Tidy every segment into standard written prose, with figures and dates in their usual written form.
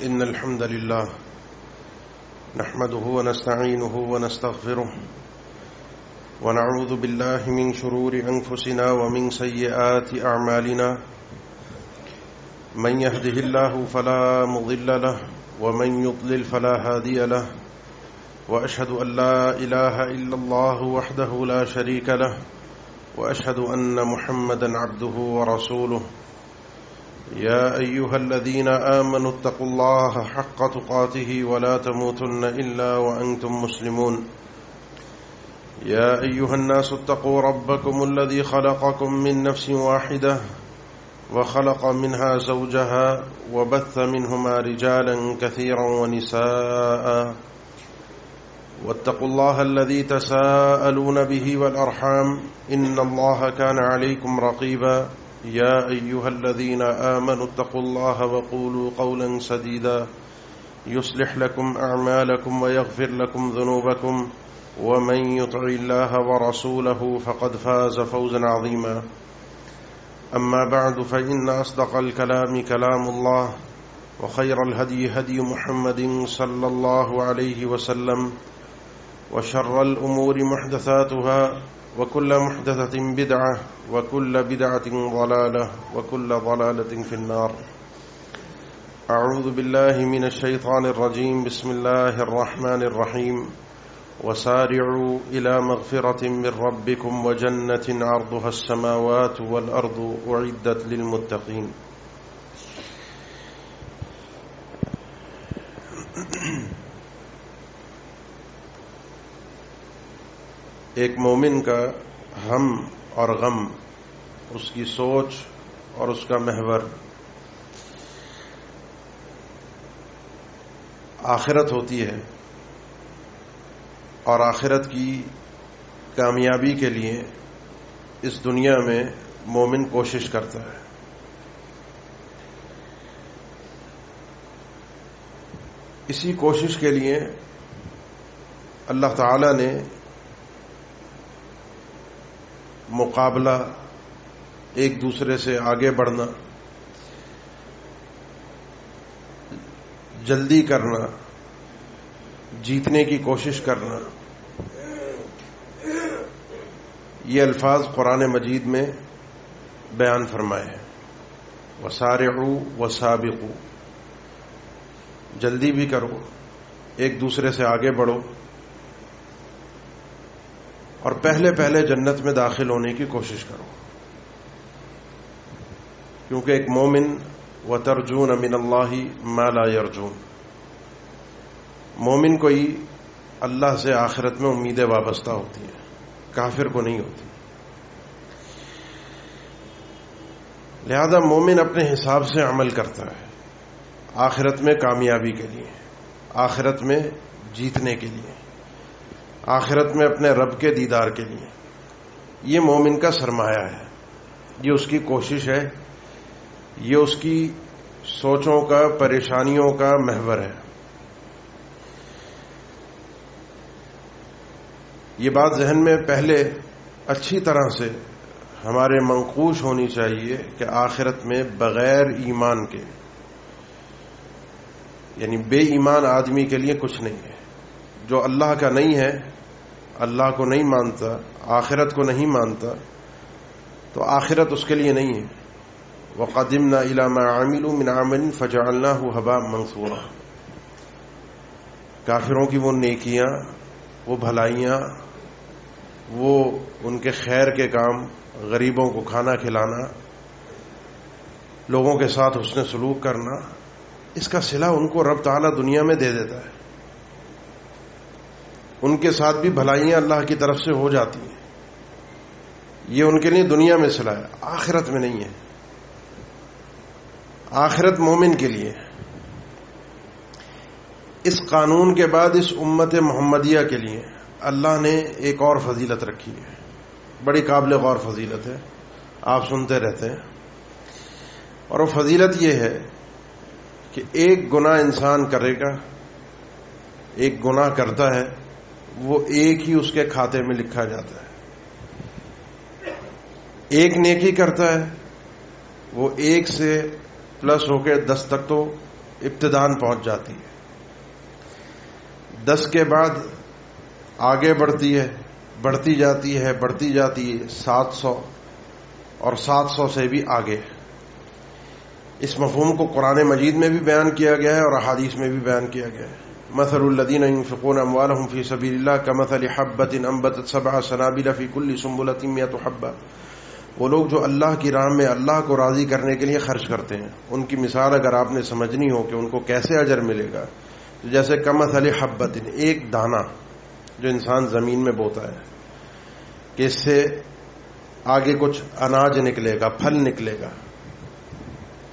إن الحمد لله نحمده ونستعينه ونستغفره ونعوذ بالله من شرور أنفسنا ومن سيئات أعمالنا من يهده الله فلا مضل له ومن يضلل فلا هادي له وأشهد أن لا إله إلا الله وحده لا شريك له وأشهد أن محمدا عبده ورسوله يا أيها الذين آمنوا اتقوا الله حق تقاته ولا تموتن إلا وأنتم مسلمون يا أيها الناس اتقوا ربكم الذي خلقكم من نفس واحدة وخلق منها زوجها وبث منهما رجالا كثيرا ونساء واتقوا الله الذي تساءلون به والأرحام إن الله كان عليكم رقيبا يا أيها الذين آمنوا اتقوا الله وقولوا قولا سديدا يصلح لكم أعمالكم ويغفر لكم ذنوبكم ومن يطع الله ورسوله فقد فاز فوزا عظيما أما بعد فإن أصدق الكلام كلام الله وخير الهدي هدي محمد صلى الله عليه وسلم وشر الأمور محدثاتها وكل محدثة بدعة وكل بدعة ضلالة وكل ضلالة في النار. أعوذ بالله من الشيطان الرجيم. بسم الله الرحمن الرحيم. وسارعوا إلى مغفرة من ربكم وجنة عرضها السماوات والأرض أعدت للمتقين. ایک مومن کا ہم اور غم، اس کی سوچ اور اس کا محور آخرت ہوتی ہے، اور آخرت کی کامیابی کے لیے اس دنیا میں مومن کوشش کرتا ہے. اسی کوشش کے لیے اللہ تعالی نے مقابلہ، ایک دوسرے سے آگے بڑھنا، جلدی کرنا، جیتنے کی کوشش کرنا، یہ الفاظ قرآن مجید میں بیان فرمائے ہیں. وسارعوا وسابقوا، جلدی بھی کرو، ایک دوسرے سے آگے بڑھو، اور پہلے جنت میں داخل ہونے کی کوشش کرو. کیونکہ ایک مومن وَتَرْجُونَ مِنَ اللَّهِ مَا لَا يَرْجُونَ، مومن کو ہی اللہ سے آخرت میں امیدیں وابستہ ہوتی ہیں، کافر کو نہیں ہوتی. لہذا مومن اپنے حساب سے عمل کرتا ہے، آخرت میں کامیابی کے لیے، آخرت میں جیتنے کے لیے، آخرت میں اپنے رب کے دیدار کے لیے. یہ مومن کا سرمایہ ہے، یہ اس کی کوشش ہے، یہ اس کی سوچوں کا، پریشانیوں کا محور ہے. یہ بات ذہن میں پہلے اچھی طرح سے ہمارے منقوش ہونی چاہیے کہ آخرت میں بغیر ایمان کے، یعنی بے ایمان آدمی کے لیے کچھ نہیں ہے. جو اللہ کا نہیں ہے، اللہ کو نہیں مانتا، آخرت کو نہیں مانتا، تو آخرت اس کے لیے نہیں ہے. وَقَدِمْنَا إِلَى مَا عَمِلُوا مِنْ عَمَلٍ فَجَعَلْنَاهُ هَبَاءً مَنْثُورًا. کافروں کی وہ نیکیاں، وہ بھلائیاں، وہ ان کے خیر کے کام، غریبوں کو کھانا کھلانا، لوگوں کے ساتھ حسن سلوک کرنا، اس کا صلہ ان کو رب تعالیٰ دنیا میں دے دیتا ہے. ان کے ساتھ بھی بھلائیاں اللہ کی طرف سے ہو جاتی ہیں. یہ ان کے لیے دنیا میں صلہ ہے، آخرت میں نہیں ہے. آخرت مومن کے لیے. اس قانون کے بعد اس امت محمدیہ کے لیے اللہ نے ایک اور فضیلت رکھی ہے، بڑی قابل غور فضیلت ہے، آپ سنتے رہتے ہیں. اور وہ فضیلت یہ ہے کہ ایک گناہ انسان کرے گا، ایک گناہ کرتا ہے، وہ ایک ہی اس کے کھاتے میں لکھا جاتا ہے. ایک نیکی کرتا ہے، وہ ایک سے پلس ہو کے 10 تک تو ابتدان پہنچ جاتی ہے. 10 کے بعد آگے بڑھتی ہے، بڑھتی جاتی ہے 700 اور 700 سے بھی آگے. اس مفہوم کو قرآن مجید میں بھی بیان کیا گیا ہے اور احادیث میں بھی بیان کیا گیا ہے. مثل الذین ينفقون اموالهم فی سبیل اللہ کمثل حبۃ انبتت 7 سنابل فی کل سنبلۃ 100 حبۃ. وہ لوگ جو اللہ کی راہ میں اللہ کو راضی کرنے کے لیے خرچ کرتے ہیں، ان کی مثال اگر آپ نے سمجھنی ہو کہ ان کو کیسے اجر ملے گا، تو جیسے کمثل حبۃ، ایک دانہ جو انسان زمین میں بوتا ہے کہ اس سے آگے کچھ اناج نکلے گا، پھل نکلے گا.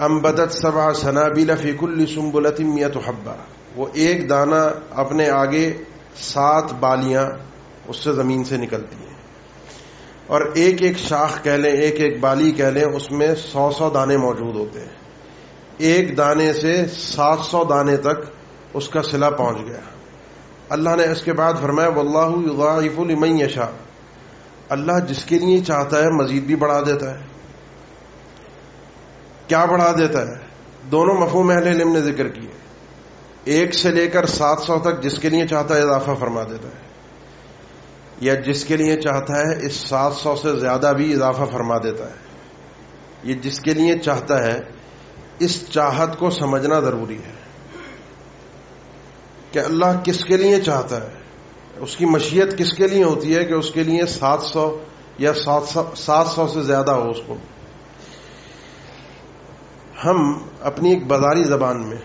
انبتت 7 سنابل فی کل سنبلۃ 100 حبۃ، وہ ایک دانہ اپنے آگے 7 بالیاں اس سے زمین سے نکلتی ہیں، اور ایک ایک شاخ کہہ لیں، ایک ایک بالی کہہ لیں، اس میں 100 دانے موجود ہوتے ہیں. ایک دانے سے 700 دانے تک اس کا صلہ پہنچ گیا. اللہ نے اس کے بعد فرمایا واللہ یضاعف لمن یشاء، اللہ جس کے لیے چاہتا ہے مزید بھی بڑھا دیتا ہے. کیا بڑھا دیتا ہے؟ دونوں مفہوم اہل علم نے ذکر کیے. ایک سے لے کر 700 تک جس کے لیے چاہتا ہے اضافہ فرما دیتا ہے، یا جس کے لیے چاہتا ہے اس 700 سے زیادہ بھی اضافہ فرما دیتا ہے. یہ جس کے لیے چاہتا ہے، اس چاہت کو سمجھنا ضروری ہے کہ اللہ کس کے لیے چاہتا ہے، اس کی مشیت کس کے لیے ہوتی ہے کہ اس کے لیے 700 یا 700 سے زیادہ ہو. اس کو ہم اپنی ایک بازاری زبان میں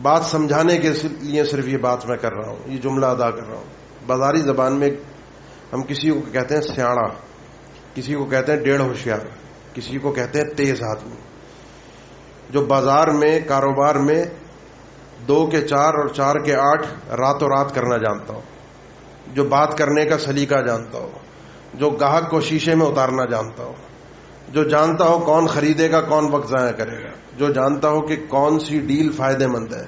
بات سمجھانے کے لیے صرف یہ بات میں کر رہا ہوں، یہ جملہ ادا کر رہا ہوں. بازاری زبان میں ہم کسی کو کہتے ہیں سیاڑا، کسی کو کہتے ہیں 1.5 ہوشیار، کسی کو کہتے ہیں تیز آدمی. جو بازار میں کاروبار میں 2 کے 4 اور 4 کے 8 راتوں رات کرنا جانتا ہو، جو بات کرنے کا سلیقہ جانتا ہو، جو گاہک کو شیشے میں اتارنا جانتا ہو، جو جانتا ہو کون خریدے گا، کون وقت ضائع کرے گا، جو جانتا ہو کہ کون سی ڈیل فائدے مند ہے،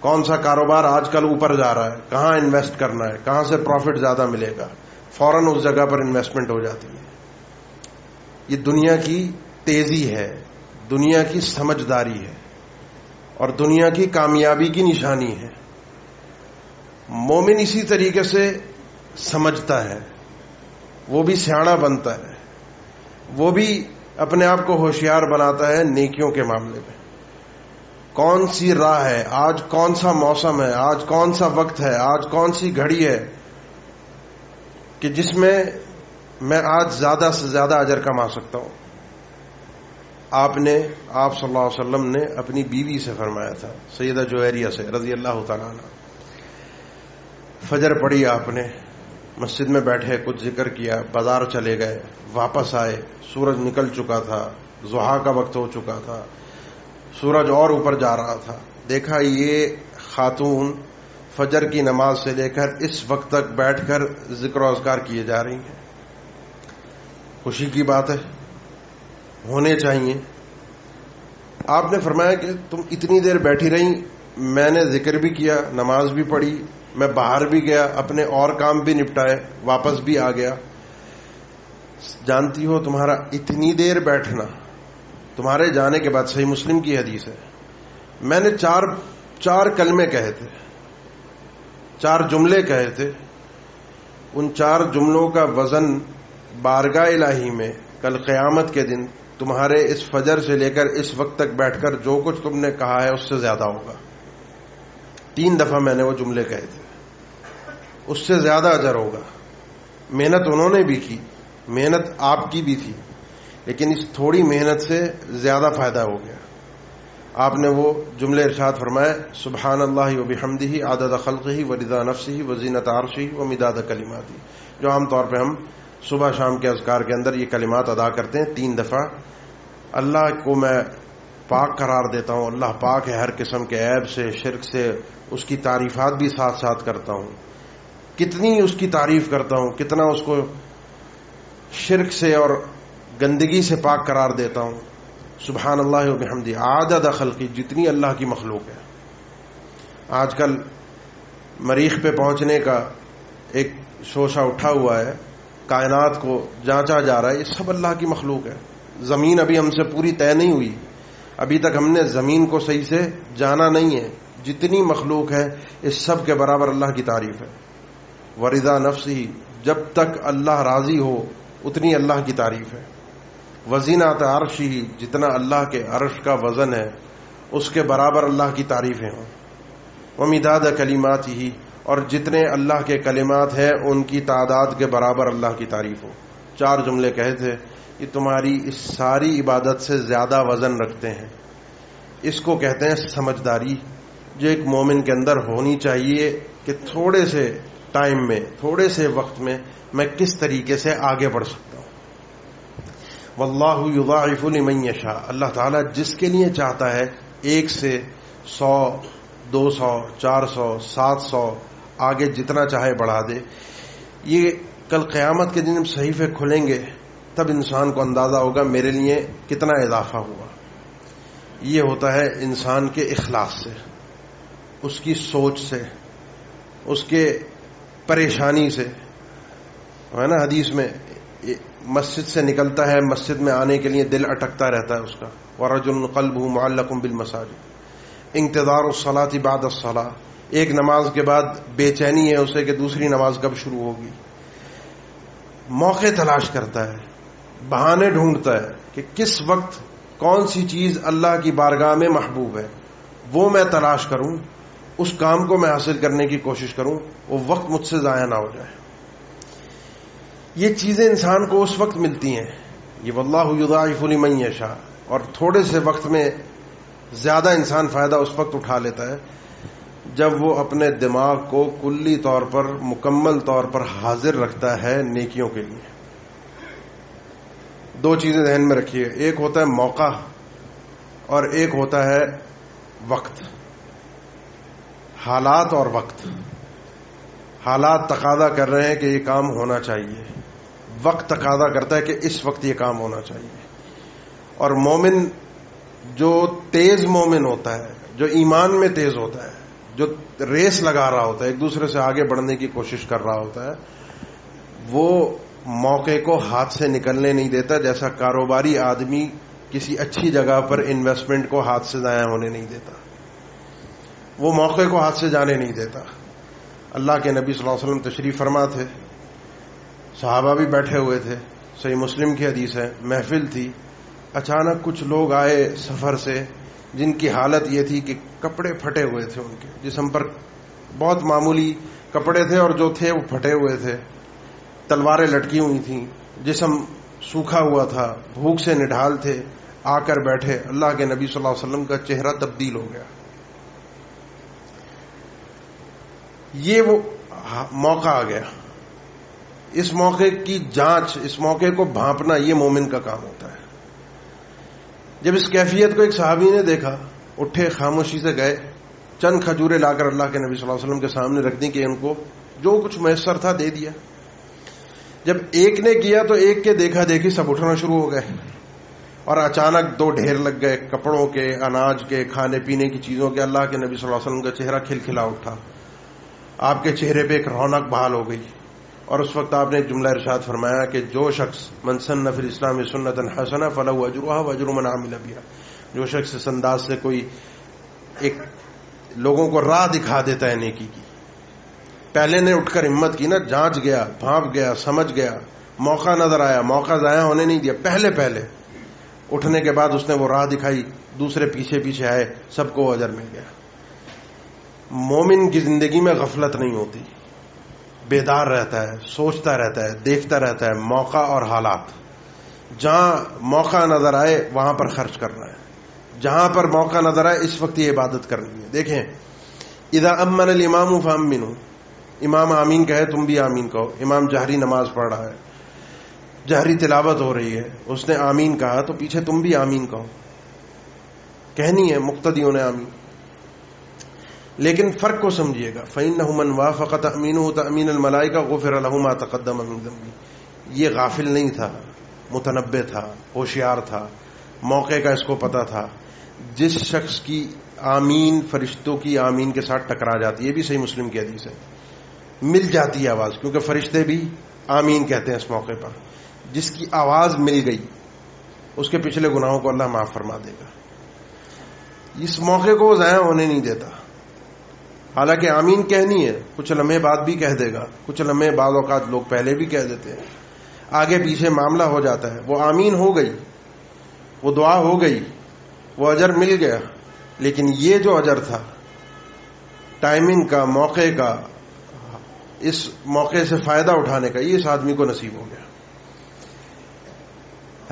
کون سا کاروبار آج کل اوپر جا رہا ہے، کہاں انویسٹ کرنا ہے، کہاں سے پروفٹ زیادہ ملے گا، فوراً اس جگہ پر انویسٹمنٹ ہو جاتی ہے. یہ دنیا کی تیزی ہے، دنیا کی سمجھداری ہے، اور دنیا کی کامیابی کی نشانی ہے. مومن اسی طریقے سے سمجھتا ہے، وہ بھی سیاڑا بنتا ہے، وہ بھی اپنے آپ کو ہوشیار بناتا ہے نیکیوں کے معاملے میں. کون سی راہ ہے، آج کون سا موسم ہے، آج کون سا وقت ہے، آج کون سی گھڑی ہے کہ جس میں میں آج زیادہ سے زیادہ اجر کما سکتا ہوں. آپ صلی اللہ علیہ وسلم نے اپنی بیوی سے فرمایا تھا، سیدہ جویریہ سے رضی اللہ تعالیٰ عنہ. فجر پڑھی آپ نے، مسجد میں بیٹھے، کچھ ذکر کیا، بازار چلے گئے، واپس آئے، سورج نکل چکا تھا، ضحیٰ کا وقت ہو چکا تھا، سورج اور اوپر جا رہا تھا. دیکھا یہ خاتون فجر کی نماز سے لے کر اس وقت تک بیٹھ کر ذکر و اذکار کیے جا رہی ہیں. خوشی کی بات ہے، ہونے چاہیے. آپ نے فرمایا کہ تم اتنی دیر بیٹھی رہی، میں نے ذکر بھی کیا، نماز بھی پڑھی، میں باہر بھی گیا، اپنے اور کام بھی نپٹائے، واپس بھی آ گیا. جانتی ہو تمہارا اتنی دیر بیٹھنا، تمہارے جانے کے بعد، صحیح مسلم کی حدیث ہے، میں نے چار کلمے کہے تھے، 4 جملے کہے تھے، ان 4 جملوں کا وزن بارگاہ الہی میں کل قیامت کے دن تمہارے اس فجر سے لے کر اس وقت تک بیٹھ کر جو کچھ تم نے کہا ہے اس سے زیادہ ہوگا. 3 دفعہ میں نے وہ جملے کہے تھے، اس سے زیادہ اجر ہوگا. محنت انہوں نے بھی کی، محنت آپ کی بھی تھی، لیکن اس تھوڑی محنت سے زیادہ فائدہ ہو گیا. آپ نے وہ جملے ارشاد فرمائے، سبحان اللہ وبحمدہ عدد خلقہ ورضا نفسہ وزینۃ عرشہ ومداد کلماتہ، جو عام طور پہ ہم صبح شام کے اذکار کے اندر یہ کلمات ادا کرتے ہیں 3 دفعہ. اللہ کو میں پاک قرار دیتا ہوں، اللہ پاک ہے ہر قسم کے عیب سے، شرک سے. اس کی تعریفات بھی ساتھ ساتھ کرتا ہوں، کتنی اس کی تعریف کرتا ہوں، کتنا اس کو شرک سے اور گندگی سے پاک قرار دیتا ہوں. سبحان اللہ وبحمدہ عدد خلقی، جتنی اللہ کی مخلوق ہے. آج کل مریخ پہ پہنچنے کا ایک شوشہ اٹھا ہوا ہے، کائنات کو جانچا جا رہا ہے، یہ سب اللہ کی مخلوق ہے. زمین ابھی ہم سے پوری طے نہیں ہوئی. ابھی تک ہم نے زمین کو صحیح سے جانا نہیں ہے. جتنی مخلوق ہے اس سب کے برابر اللہ کی تعریف ہے. ورضا نفسی، جب تک اللہ راضی ہو اتنی اللہ کی تعریف ہے. وزینات عرشی، جتنا اللہ کے عرش کا وزن ہے اس کے برابر اللہ کی تعریفیں ہوں. ومداد کلماتہ، اور جتنے اللہ کے کلمات ہیں ان کی تعداد کے برابر اللہ کی تعریف ہو. 4 جملے کہے تھے کہ تمہاری اس ساری عبادت سے زیادہ وزن رکھتے ہیں. اس کو کہتے ہیں سمجھداری، جو ایک مومن کے اندر ہونی چاہیے کہ تھوڑے سے ٹائم میں، تھوڑے سے وقت میں میں کس طریقے سے آگے بڑھ سکتا ہوں. واللہ یضاعف لمن یشاء، اللہ تعالیٰ جس کے لیے چاہتا ہے 1 سے 100 200 400 700 آگے جتنا چاہے بڑھا دے. یہ کل قیامت کے دن جب صحیفے کھلیں گے تب انسان کو اندازہ ہوگا میرے لیے کتنا اضافہ ہوا. یہ ہوتا ہے انسان کے اخلاص سے، اس کی سوچ سے، اس کے پریشانی سے. ہے نا حدیث میں مسجد سے نکلتا ہے، مسجد میں آنے کے لیے دل اٹکتا رہتا ہے اس کا. ورجل قلبہ معلق بالمساجد انتظار الصلاۃ بعد الصلاۃ، ایک نماز کے بعد بے چینی ہے اسے کہ دوسری نماز کب شروع ہوگی. موقع تلاش کرتا ہے، بہانے ڈھونڈتا ہے کہ کس وقت کون سی چیز اللہ کی بارگاہ میں محبوب ہے، وہ میں تلاش کروں، اس کام کو میں حاصل کرنے کی کوشش کروں، وہ وقت مجھ سے ضائع نہ ہو جائے. یہ چیزیں انسان کو اس وقت ملتی ہیں. یہ واللہ یضاعف لمن یشاء، اور تھوڑے سے وقت میں زیادہ انسان فائدہ اس وقت اٹھا لیتا ہے جب وہ اپنے دماغ کو کلی طور پر، مکمل طور پر حاضر رکھتا ہے نیکیوں کے لیے. 2 چیزیں ذہن میں رکھیے، ایک ہوتا ہے موقع اور ایک ہوتا ہے وقت. حالات اور وقت. حالات تقاضا کر رہے ہیں کہ یہ کام ہونا چاہیے، وقت تقاضا کرتا ہے کہ اس وقت یہ کام ہونا چاہیے. اور مومن جو تیز مومن ہوتا ہے، جو ایمان میں تیز ہوتا ہے، جو ریس لگا رہا ہوتا ہے، ایک دوسرے سے آگے بڑھنے کی کوشش کر رہا ہوتا ہے، وہ موقع کو ہاتھ سے نکلنے نہیں دیتا، جیسا کاروباری آدمی کسی اچھی جگہ پر انویسٹمنٹ کو ہاتھ سے ضائع ہونے نہیں دیتا، وہ موقع کو ہاتھ سے جانے نہیں دیتا. اللہ کے نبی صلی اللہ علیہ وسلم تشریف فرما تھے، صحابہ بھی بیٹھے ہوئے تھے. صحیح مسلم کی حدیث ہے، محفل تھی، اچانک کچھ لوگ آئے سفر سے جن کی حالت یہ تھی کہ کپڑے پھٹے ہوئے تھے، ان کے جسم پر بہت معمولی کپڑے تھے اور جو تھے وہ پھٹے ہوئے تھے، تلواریں لٹکی ہوئی تھیں، جسم سوکھا ہوا تھا، بھوک سے نڈھال تھے. آ کر بیٹھے، اللہ کے نبی صلی اللہ علیہ وسلم کا چہرہ تبدیل ہو گیا. یہ وہ موقع آ گیا. اس موقع کی جانچ، اس موقع کو بھانپنا، یہ مومن کا کام ہوتا ہے. جب اس کیفیت کو ایک صحابی نے دیکھا، اٹھے، خاموشی سے گئے، چند کھجوریں لا کر اللہ کے نبی صلی اللہ علیہ وسلم کے سامنے رکھ دی کہ ان کو جو کچھ میسر تھا دے دیا. جب ایک نے کیا تو ایک کے دیکھا دیکھی سب اٹھنا شروع ہو گئے، اور اچانک 2 ڈھیر لگ گئے، کپڑوں کے، اناج کے، کھانے پینے کی چیزوں کے. اللہ کے نبی صلی اللہ علیہ وسلم کا چہرہ کھلکھلا اٹھا، آپ کے چہرے پہ ایک رونق بحال ہو گئی. اور اس وقت آپ نے ایک جملہ ارشاد فرمایا کہ جو شخص من سن فی الاسلام سنۃ حسنہ فلہ اجرھا واجر من عمل بھا، جو شخص اس انداز سے کوئی ایک لوگوں کو راہ دکھا دیتا ہے نیکی کی. پہلے نے اٹھ کر ہمت کی نا، جانچ گیا، بھانپ گیا، سمجھ گیا، موقع نظر آیا، موقع ضائع ہونے نہیں دیا. پہلے اٹھنے کے بعد اس نے وہ راہ دکھائی، دوسرے پیچھے آئے، سب کو اجر مل گیا. مومن کی زندگی میں غفلت نہیں ہوتی، بیدار رہتا ہے، سوچتا رہتا ہے، دیکھتا رہتا ہے موقع اور حالات. جہاں موقع نظر آئے وہاں پر خرچ کرنا ہے، جہاں پر موقع نظر آئے اس وقت یہ عبادت کرنی ہے. دیکھیں، اذا امن الامام فامنوا، امام آمین کہے تم بھی آمین کہو. امام جہری نماز پڑھ رہا ہے، جہری تلاوت ہو رہی ہے، اس نے آمین کہا تو پیچھے تم بھی آمین کہو. کہنی ہے مقتدیوں نے آمین. لیکن فرق کو سمجھیے گا، فَإِنَّهُ مَنْ وَافَقَ تَأْمِينُهُ تَأْمِينَ الْمَلَائِكَةِ غُفِرَ لَهُ مَا تَقَدَّمَ مِنْ ذَنبِهِ. یہ غافل نہیں تھا، متنبہ تھا، ہوشیار تھا، موقع کا اس کو پتا تھا. جس شخص کی آمین فرشتوں کی آمین کے ساتھ ٹکرا جاتی ہے، یہ بھی صحیح مسلم کی حدیث ہے، مل جاتی ہے آواز، کیونکہ فرشتے بھی آمین کہتے ہیں اس موقع پر. جس کی آواز مل گئی اس کے پچھلے گناہوں کو اللہ معاف فرما دے گا. اس موقع کو وہ ضائع ہونے نہیں دیتا. حالانکہ آمین کہنی ہے، کچھ لمحے بعد بھی کہہ دے گا، کچھ لمحے بعض اوقات لوگ پہلے بھی کہہ دیتے ہیں، آگے پیچھے معاملہ ہو جاتا ہے. وہ آمین ہو گئی، وہ دعا ہو گئی، وہ اجر مل گیا. لیکن یہ جو اجر تھا ٹائمنگ کا، موقع کا، اس موقع سے فائدہ اٹھانے کا، یہ اس آدمی کو نصیب ہو گیا.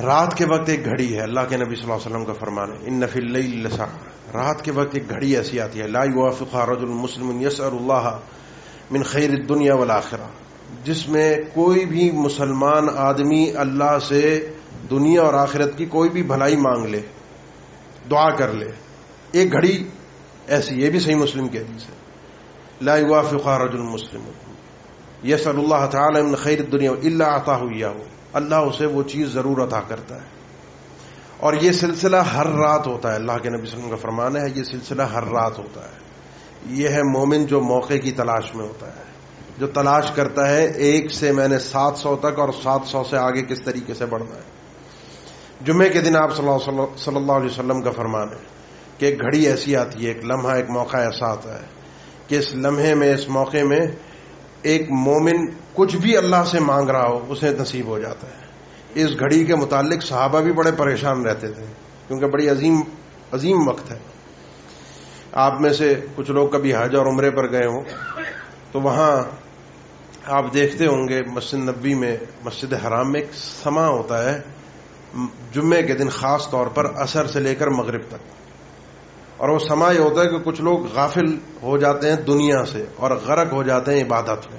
رات کے وقت ایک گھڑی ہے، اللہ کے نبی صلی اللہ علیہ وسلم کا فرمان ہے، ان فی اللیل لساعۃ. رات کے وقت ایک گھڑی ایسی آتی ہے، لا یوافقها رجل مسلم یسأل اللہ من خیر الدنیا والآخرہ، جس میں کوئی بھی مسلمان آدمی اللہ سے دنیا اور آخرت کی کوئی بھی بھلائی مانگ لے، دعا کر لے. ایک گھڑی ایسی، یہ بھی صحیح مسلم کی حدیث ہے، لا یوافقها رجل مسلم یسأل اللہ تعالی من خیر الدنیا الا اعطاہ ایاہ، اللہ اسے وہ چیز ضرور عطا کرتا ہے. اور یہ سلسلہ ہر رات ہوتا ہے، اللہ کے نبی صلی اللہ علیہ وسلم کا فرمان ہے، یہ سلسلہ ہر رات ہوتا ہے. یہ ہے مومن جو موقع کی تلاش میں ہوتا ہے، جو تلاش کرتا ہے ایک سے میں نے 700 تک اور 700 سے آگے کس طریقے سے بڑھنا ہے. جمعے کے دن آپ صلی اللہ علیہ وسلم کا فرمان ہے کہ ایک گھڑی ایسی آتی ہے، ایک لمحہ، ایک موقع ایسا آتا ہے کہ اس لمحے میں، اس موقع میں ایک مومن کچھ بھی اللہ سے مانگ رہا ہو اسے نصیب ہو جاتا ہے. اس گھڑی کے متعلق صحابہ بھی بڑے پریشان رہتے تھے، کیونکہ بڑی عظیم وقت ہے. آپ میں سے کچھ لوگ کبھی حج اور عمرے پر گئے ہوں تو وہاں آپ دیکھتے ہوں گے مسجد نبوی میں، مسجد حرام میں ایک سما ہوتا ہے جمعے کے دن، خاص طور پر عصر سے لے کر مغرب تک. اور وہ سما یہ ہوتا ہے کہ کچھ لوگ غافل ہو جاتے ہیں دنیا سے اور غرق ہو جاتے ہیں عبادت میں،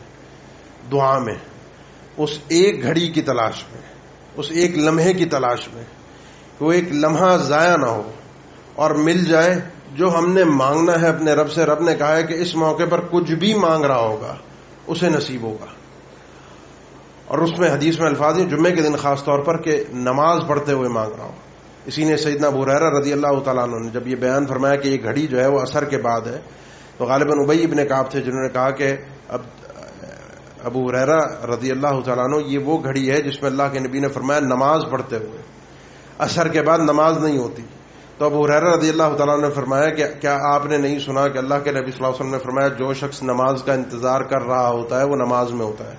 دعا میں، اس ایک گھڑی کی تلاش میں، اس ایک لمحے کی تلاش میں، کہ وہ ایک لمحہ ضائع نہ ہو اور مل جائے جو ہم نے مانگنا ہے اپنے رب سے. رب نے کہا ہے کہ اس موقع پر کچھ بھی مانگ رہا ہوگا اسے نصیب ہوگا. اور اس میں حدیث میں الفاظ ہیں جمعے کے دن خاص طور پر کہ نماز پڑھتے ہوئے مانگ رہا ہوں. اسی نے سیدنا ابو ہریرہ رضی اللہ تعالیٰ عنہ نے جب یہ بیان فرمایا کہ یہ گھڑی جو ہے وہ عصر کے بعد ہے، تو غالباً ابی ابن کعب تھے جنہوں نے کہا کہ اب ابو ہریرہ رضی اللہ تعالیٰ عنہ یہ وہ گھڑی ہے جس میں اللہ کے نبی نے فرمایا نماز پڑھتے ہوئے، عصر کے بعد نماز نہیں ہوتی. تو ابو ہریرہ رضی اللہ تعالیٰ عنہ نے فرمایا کہ کیا آپ نے نہیں سنا کہ اللہ کے نبی صلی اللہ علیہ وسلم نے فرمایا جو شخص نماز کا انتظار کر رہا ہوتا ہے وہ نماز میں ہوتا ہے.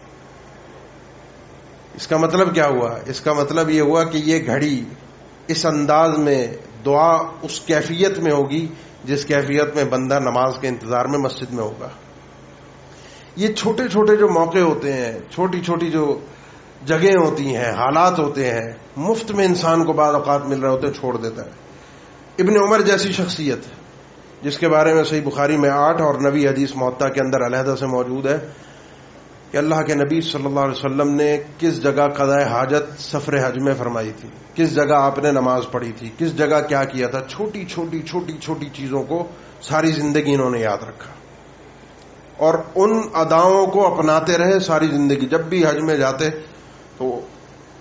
اس کا مطلب کیا ہوا؟ اس کا مطلب یہ ہوا کہ یہ گھڑی اس انداز میں دعا اس کیفیت میں ہوگی جس کیفیت میں بندہ نماز کے انتظار میں مسجد میں ہوگا. یہ چھوٹے چھوٹے جو موقع ہوتے ہیں، چھوٹی چھوٹی جو جگہیں ہوتی ہیں، حالات ہوتے ہیں، مفت میں انسان کو بعض اوقات مل رہے ہوتے ہیں، چھوڑ دیتا ہے. ابن عمر جیسی شخصیت جس کے بارے میں صحیح بخاری میں 8 اور 9 حدیث موطا کے اندر علیحدہ سے موجود ہے کہ اللہ کے نبی صلی اللہ علیہ وسلم نے کس جگہ قضاء حاجت سفر حج میں فرمائی تھی، کس جگہ آپ نے نماز پڑھی تھی، کس جگہ کیا کیا تھا. چھوٹی چھوٹی چھوٹی چھوٹی چیزوں کو ساری زندگی انہوں نے یاد رکھا اور ان اداؤں کو اپناتے رہے ساری زندگی. جب بھی حج میں جاتے تو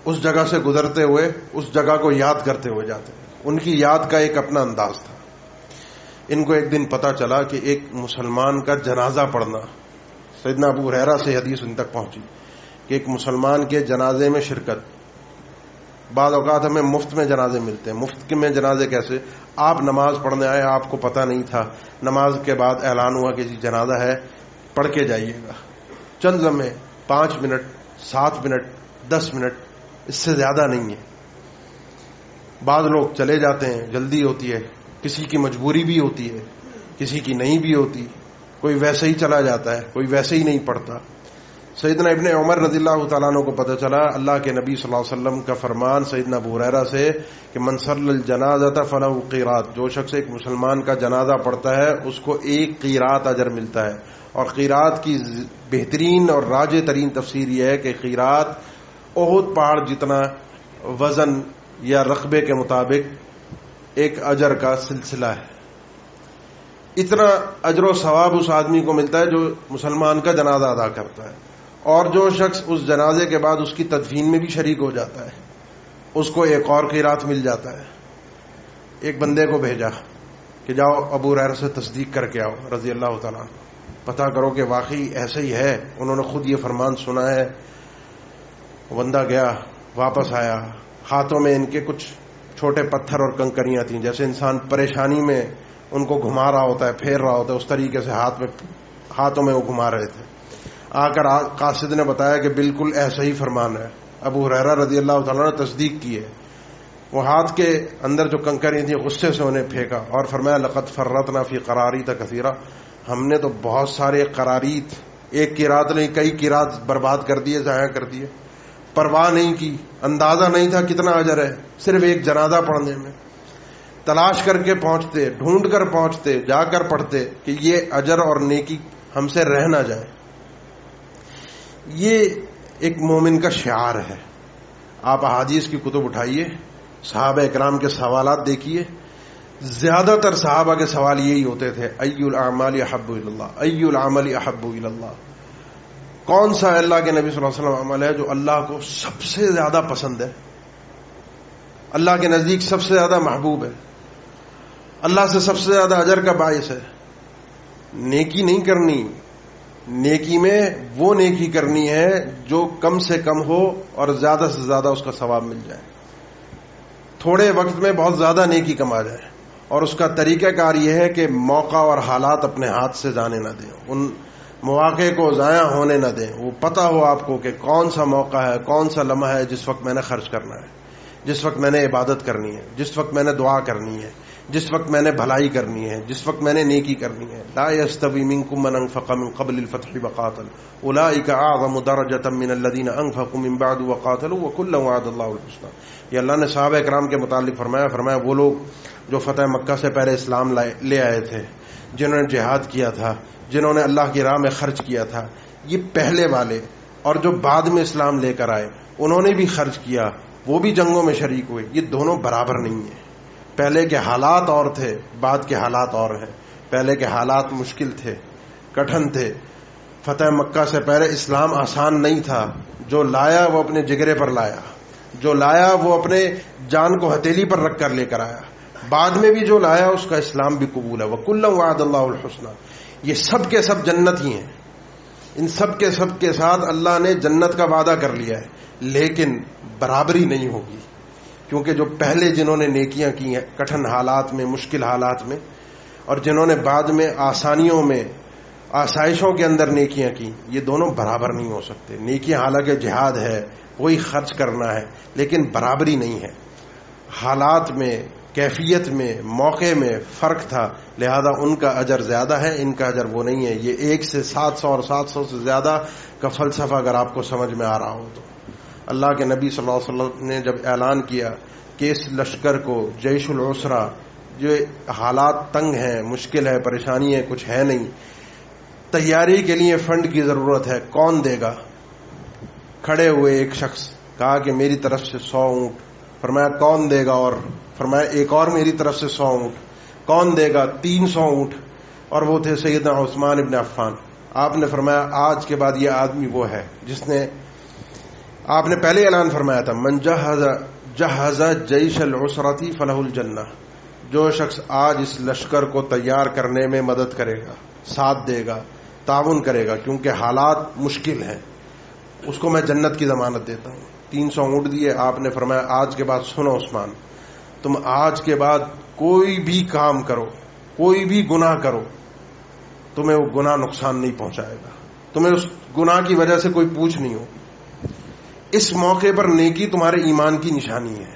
اس جگہ سے گزرتے ہوئے اس جگہ کو یاد کرتے ہوئے جاتے. ان کی یاد کا ایک اپنا انداز تھا. ان کو ایک دن پتا چلا کہ ایک مسلمان کا جنازہ پڑھنا، سیدنا ابو ہریرہ سے حدیث ان تک پہنچی کہ ایک مسلمان کے جنازے میں شرکت. بعض اوقات ہمیں مفت میں جنازے ملتے ہیں. مفت میں جنازے کیسے؟ آپ نماز پڑھنے آئے، آپ کو پتہ نہیں تھا، نماز کے بعد اعلان ہوا کہ جنازہ ہے، پڑھ کے جائیے گا. چند لمحے، 5 منٹ، 7 منٹ، 10 منٹ، اس سے زیادہ نہیں ہے. بعض لوگ چلے جاتے ہیں، جلدی ہوتی ہے، کسی کی مجبوری بھی ہوتی ہے، کسی کی نہیں بھی ہوتی، کوئی ویسے ہی چلا جاتا ہے، کوئی ویسے ہی نہیں پڑھتا. سیدنا ابن عمر رضی اللہ تعالیٰ عنہ کو پتہ چلا اللہ کے نبی صلی اللہ علیہ وسلم کا فرمان سیدنا ابو ہریرہ سے کہ من صلی الجنازۃ فلہ قیرات، جو شخص ایک مسلمان کا جنازہ پڑھتا ہے اس کو 1 قیرات اجر ملتا ہے. اور قیرات کی بہترین اور راجع ترین تفسیر یہ ہے کہ قیرات احد پہاڑ جتنا وزن یا رقبے کے مطابق ایک اجر کا سلسلہ ہے. اتنا اجر و ثواب اس آدمی کو ملتا ہے جو مسلمان کا جنازہ ادا کرتا ہے. اور جو شخص اس جنازے کے بعد اس کی تدفین میں بھی شریک ہو جاتا ہے اس کو ایک اور قیرات مل جاتا ہے. ایک بندے کو بھیجا کہ جاؤ ابو ہریرہ سے تصدیق کر کے آؤ رضی اللہ تعالیٰ، پتہ کرو کہ واقعی ایسے ہی ہے، انہوں نے خود یہ فرمان سنا ہے. بندہ گیا، واپس آیا، ہاتھوں میں ان کے کچھ چھوٹے پتھر اور کنکریاں تھیں. جیسے انسان پریشانی میں ان کو گھما رہا ہوتا ہے، پھیر رہا ہوتا ہے، اس طریقے سے ہاتھوں میں وہ گھما رہے تھے. آ کر قاصد نے بتایا کہ بالکل ایسا ہی فرمان ہے. ابو ہریرہ رضی اللہ تعالیٰ نے تصدیق کی ہے. وہ ہاتھ کے اندر جو کنکریاں تھیں غصے سے انہیں پھینکا اور فرمایا لقد فرطنا فی قراریط کثیرہ، ہم نے تو بہت سارے قراریط، ایک قرات نہیں کئی قرات برباد کر دیے، ضائع کر دیے. پرواہ نہیں کی، اندازہ نہیں تھا کتنا اجر ہے صرف ایک جنازہ پڑھنے میں. تلاش کر کے پہنچتے، ڈھونڈ کر پہنچتے، جا کر پڑھتے کہ یہ اجر اور نیکی ہم سے رہ نہ جائے. یہ ایک مومن کا شعار ہے. آپ احادیث کی کتب اٹھائیے، صحابہ اکرام کے سوالات دیکھیے، زیادہ تر صحابہ کے سوال یہی ہوتے تھے، ای الاعمال احب الی اللہ، ای العمل احب الی اللہ. کون سا اللہ کے نبی صلی اللہ علیہ وسلم عمل ہے جو اللہ کو سب سے زیادہ پسند ہے، اللہ کے نزدیک سب سے زیادہ محبوب ہے، اللہ سے سب سے زیادہ اجر کا باعث ہے؟ نیکی نہیں کرنی، نیکی میں وہ نیکی کرنی ہے جو کم سے کم ہو اور زیادہ سے زیادہ اس کا ثواب مل جائے، تھوڑے وقت میں بہت زیادہ نیکی کما جائے. اور اس کا طریقہ کار یہ ہے کہ موقع اور حالات اپنے ہاتھ سے جانے نہ دیں، ان مواقع کو ضائع ہونے نہ دیں. وہ پتہ ہو آپ کو کہ کون سا موقع ہے، کون سا لمحہ ہے جس وقت میں نے خرچ کرنا ہے، جس وقت میں نے عبادت کرنی ہے، جس وقت میں نے دعا کرنی ہے، جس وقت میں نے بھلائی کرنی ہے، جس وقت میں نے نیکی کرنی ہے. لا يستوي منكم من انفق من قبل الفتح وقاتل اولئك اعظم درجة من الذين انفقوا من بعد وقاتلوا وكلا وعد الله الحسنى. یہ اللہ نے صحابہ اکرام کے متعلق فرمایا وہ لوگ جو فتح مکہ سے پہلے اسلام لے آئے تھے، جنہوں نے جہاد کیا تھا، جنہوں نے اللہ کی راہ میں خرچ کیا تھا، یہ پہلے والے، اور جو بعد میں اسلام لے کر آئے انہوں نے بھی خرچ کیا، وہ بھی جنگوں میں شریک ہوئے. یہ دونوں برابر نہیں ہیں. پہلے کے حالات اور تھے، بعد کے حالات اور ہیں. پہلے کے حالات مشکل تھے، کٹھن تھے. فتح مکہ سے پہلے اسلام آسان نہیں تھا. جو لایا وہ اپنے جگرے پر لایا، جو لایا وہ اپنے جان کو ہتھیلی پر رکھ کر لے کر آیا. بعد میں بھی جو لایا اس کا اسلام بھی قبول ہے. وَكُلًّا وَعَدَ اللَّهُ الْحُسْنَى. یہ سب کے سب جنت ہی ہیں. ان سب کے ساتھ اللہ نے جنت کا وعدہ کر لیا ہے، لیکن برابری نہیں ہوگی، کیونکہ جو پہلے جنہوں نے نیکیاں کی ہیں کٹھن حالات میں، مشکل حالات میں، اور جنہوں نے بعد میں آسانیوں میں، آسائشوں کے اندر نیکیاں کی، یہ دونوں برابر نہیں ہو سکتے. نیکیاں حالانکہ جہاد ہے، وہی خرچ کرنا ہے، لیکن برابری نہیں ہے. حالات میں، کیفیت میں، موقع میں فرق تھا، لہذا ان کا اجر زیادہ ہے، ان کا اجر وہ نہیں ہے. یہ 1 سے 700 اور 700 سے زیادہ کا فلسفہ اگر آپ کو سمجھ میں آ رہا ہو تو. اللہ کے نبی صلی اللہ علیہ وسلم نے جب اعلان کیا کہ اس لشکر کو جیش العسرہ، جو حالات تنگ ہیں، مشکل ہے، پریشانی ہے، کچھ ہے نہیں، تیاری کے لیے فنڈ کی ضرورت ہے، کون دے گا؟ کھڑے ہوئے ایک شخص، کہا کہ میری طرف سے 100 اونٹ. فرمایا کون دے گا؟ اور فرمایا ایک اور میری طرف سے 100 اونٹ. کون دے گا؟ 300 اونٹ. اور وہ تھے سیدنا عثمان ابن عفان. آپ نے فرمایا آج کے بعد یہ آدمی وہ ہے جس نے، آپ نے پہلے اعلان فرمایا تھا، من جہز جیش العسرتی فلہ الجنہ. جو شخص آج اس لشکر کو تیار کرنے میں مدد کرے گا، ساتھ دے گا، تعاون کرے گا، کیونکہ حالات مشکل ہیں، اس کو میں جنت کی ضمانت دیتا ہوں. 300 اونٹ دیے. آپ نے فرمایا آج کے بعد سنو عثمان، تم آج کے بعد کوئی بھی کام کرو، کوئی بھی گناہ کرو، تمہیں وہ گناہ نقصان نہیں پہنچائے گا، تمہیں اس گناہ کی وجہ سے کوئی پوچھ نہیں ہوگی. اس موقع پر نیکی تمہارے ایمان کی نشانی ہے.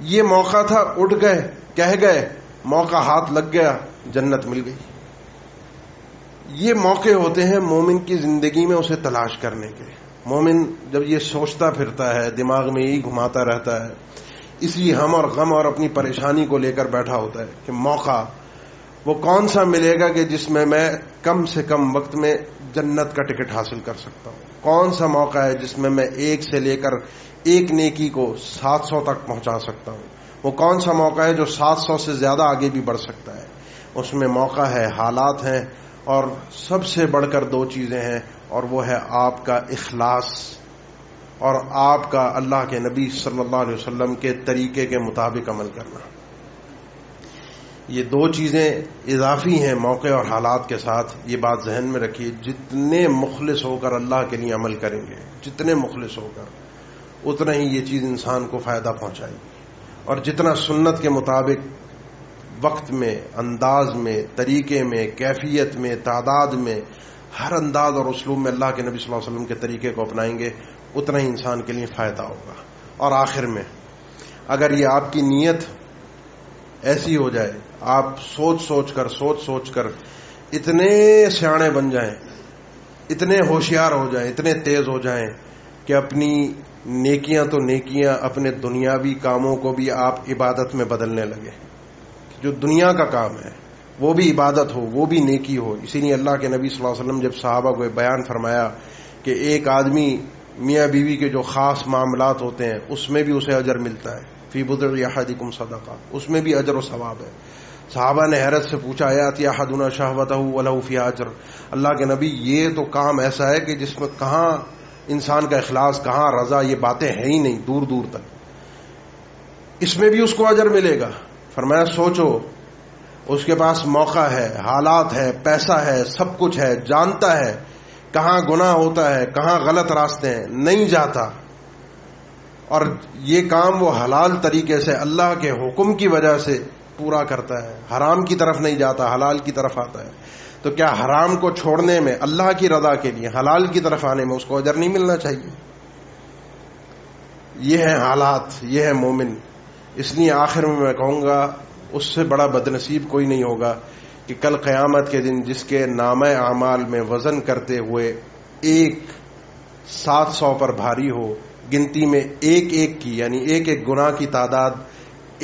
یہ موقع تھا، اٹھ گئے، کہہ گئے، موقع ہاتھ لگ گیا، جنت مل گئی. یہ موقع ہوتے ہیں مومن کی زندگی میں اسے تلاش کرنے کے. مومن جب یہ سوچتا پھرتا ہے، دماغ میں یہی گھماتا رہتا ہے، اس لیے ہم اور غم اور اپنی پریشانی کو لے کر بیٹھا ہوتا ہے کہ موقع وہ کون سا ملے گا کہ جس میں میں کم سے کم وقت میں جنت کا ٹکٹ حاصل کر سکتا ہوں. کون سا موقع ہے جس میں 1 سے لے کر 1 نیکی کو 700 تک پہنچا سکتا ہوں. وہ کون سا موقع ہے جو 700 سے زیادہ آگے بھی بڑھ سکتا ہے. اس میں موقع ہے، حالات ہیں، اور سب سے بڑھ کر 2 چیزیں ہیں، اور وہ ہے آپ کا اخلاص اور آپ کا اللہ کے نبی صلی اللہ علیہ وسلم کے طریقے کے مطابق عمل کرنا. یہ 2 چیزیں اضافی ہیں موقع اور حالات کے ساتھ. یہ بات ذہن میں رکھیے. جتنے مخلص ہو کر اللہ کے لیے عمل کریں گے، جتنے مخلص ہو کر، اتنا ہی یہ چیز انسان کو فائدہ پہنچائے گی. اور جتنا سنت کے مطابق وقت میں، انداز میں، طریقے میں، کیفیت میں، تعداد میں، ہر انداز اور اسلوب میں اللہ کے نبی صلی اللہ علیہ وسلم کے طریقے کو اپنائیں گے اتنا ہی انسان کے لیے فائدہ ہوگا. اور آخر میں اگر یہ آپ کی نیت ایسی ہو جائے، آپ سوچ سوچ کر اتنے سیانے بن جائیں، اتنے ہوشیار ہو جائیں، اتنے تیز ہو جائیں کہ اپنی نیکیاں تو نیکیاں، اپنے دنیاوی کاموں کو بھی آپ عبادت میں بدلنے لگے. جو دنیا کا کام ہے وہ بھی عبادت ہو، وہ بھی نیکی ہو. اسی لیے اللہ کے نبی صلی اللہ علیہ وسلم جب صحابہ کو بیان فرمایا کہ ایک آدمی میاں بیوی کے جو خاص معاملات ہوتے ہیں اس میں بھی اسے اجر ملتا ہے، فی بضع احدکم صدقہ، اس میں بھی اجر و ثواب ہے. صحابہ نے حیرت سے پوچھا یاتی احدنا شہوتہ ولہ فی اجر، اللہ کے نبی یہ تو کام ایسا ہے کہ جس میں کہاں انسان کا اخلاص، کہاں رضا، یہ باتیں ہیں ہی نہیں دور دور تک، اس میں بھی اس کو اجر ملے گا. فرمایا سوچو، اس کے پاس موقع ہے، حالات ہے، پیسہ ہے، سب کچھ ہے، جانتا ہے کہاں گناہ ہوتا ہے، کہاں غلط راستے ہیں، نہیں جاتا، اور یہ کام وہ حلال طریقے سے اللہ کے حکم کی وجہ سے پورا کرتا ہے، حرام کی طرف نہیں جاتا، حلال کی طرف آتا ہے. تو کیا حرام کو چھوڑنے میں، اللہ کی رضا کے لیے حلال کی طرف آنے میں اس کو اجر نہیں ملنا چاہیے؟ یہ ہیں حالات، یہ ہے مومن. اس لیے آخر میں کہوں گا اس سے بڑا بدنصیب کوئی نہیں ہوگا کہ کل قیامت کے دن جس کے نامہ اعمال میں وزن کرتے ہوئے ایک 700 پر بھاری ہو، گنتی میں ایک ایک کی، یعنی ایک ایک گناہ کی تعداد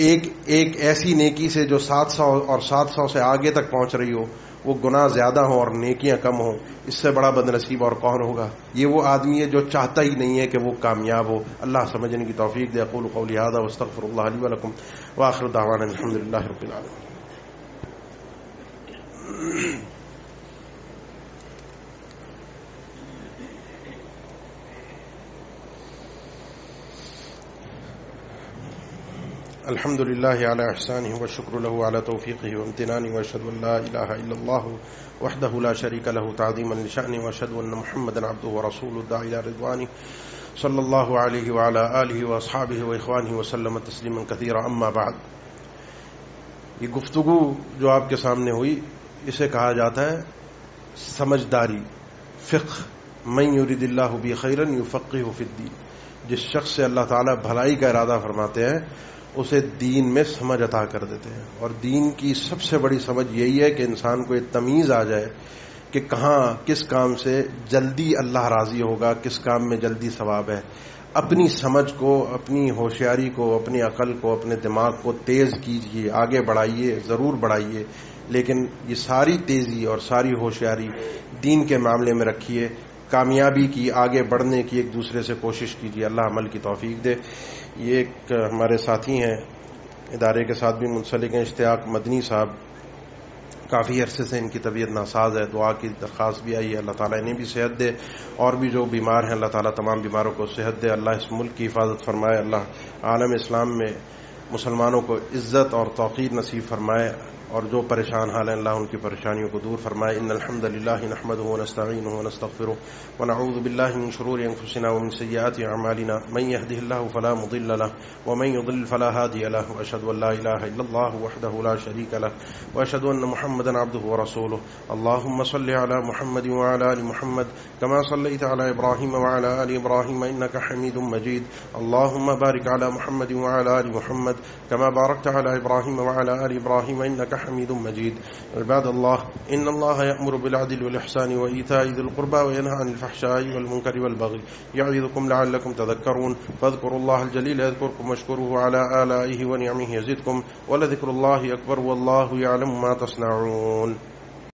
ایک ایک ایسی نیکی سے جو 700 اور 700 سے آگے تک پہنچ رہی ہو، وہ گناہ زیادہ ہوں اور نیکیاں کم ہوں. اس سے بڑا بدنصیب اور کون ہوگا؟ یہ وہ آدمی ہے جو چاہتا ہی نہیں ہے کہ وہ کامیاب ہو. اللہ سمجھنے کی توفیق دے. اقول قولی ھذا واستغفر اللہ لی ولکم وآخر دعوانا الحمد للہ رب العالمین. الحمد لله على إحسانه والشكر له على توفيقه وامتنانه وأشهد أن لا إله إلا الله وحده لا شريك له تعظيما لشأنه وأشهد أن محمدا عبده ورسوله الداعي إلى رضوانه صلى الله عليه وعلى آله وأصحابه وإخوانه وسلم تسليما كثيرا. أما بعد، یہ گفتگو جو آپ کے سامنے ہوئی اسے کہا جاتا ہے سمجھداری، فقہ. من یرید اللہ بہ خیرا یفقہہ فی الدین. جس شخص سے اللہ تعالیٰ بھلائی کا ارادہ فرماتے ہیں اسے دین میں سمجھ عطا کر دیتے ہیں. اور دین کی سب سے بڑی سمجھ یہی ہے کہ انسان کو یہ تمیز آ جائے کہ کہاں کس کام سے جلدی اللہ راضی ہوگا، کس کام میں جلدی ثواب ہے. اپنی سمجھ کو، اپنی ہوشیاری کو، اپنی عقل کو، اپنے دماغ کو تیز کیجیے، آگے بڑھائیے، ضرور بڑھائیے، لیکن یہ ساری تیزی اور ساری ہوشیاری دین کے معاملے میں رکھیے. کامیابی کی، آگے بڑھنے کی ایک دوسرے سے کوشش کیجیے. اللہ عمل کی توفیق دے. یہ ایک ہمارے ساتھی ہیں، ادارے کے ساتھ بھی منسلک ہیں، اشتیاق مدنی صاحب، کافی عرصے سے ان کی طبیعت ناساز ہے. دعا کی درخواست بھی آئی ہے، اللہ تعالیٰ انہیں بھی صحت دے، اور بھی جو بیمار ہیں اللہ تعالیٰ تمام بیماروں کو صحت دے. اللہ اس ملک کی حفاظت فرمائے. اللہ عالم اسلام میں مسلمانوں کو عزت اور توقیر نصیب فرمائے، اور جو پریشان حال ہیں اللہ ان کی پریشانیوں کو دور فرمائے. ان الحمد للہ نحمده ونستعینه ونستغفره ونعوذ باللہ من شرور انفسنا ومن سیئات اعمالنا من يهده الله فلا مضل له ومن يضلل فلا هادي له واشهد ان لا اله الا الله وحده لا شريك له واشهد ان محمدا عبده ورسوله. اللهم صل على محمد وعلى ال محمد كما صليت على ابراهيم وعلى ال ابراهيم انك حميد مجيد. اللهم بارك على محمد وعلى ال محمد كما باركت على ابراهيم وعلى ال ابراهيم انك حميد مجيد. عباد الله، ان الله يأمر بالعدل والإحسان وإيتاء ذي القربى وينهى عن الفحشاء والمنكر والبغي يعظكم لعلكم تذكرون. فاذكروا الله الجليل يذكركم واشكروه على آلائه ونعمه يزدكم ولذكر الله أكبر والله يعلم ما تصنعون.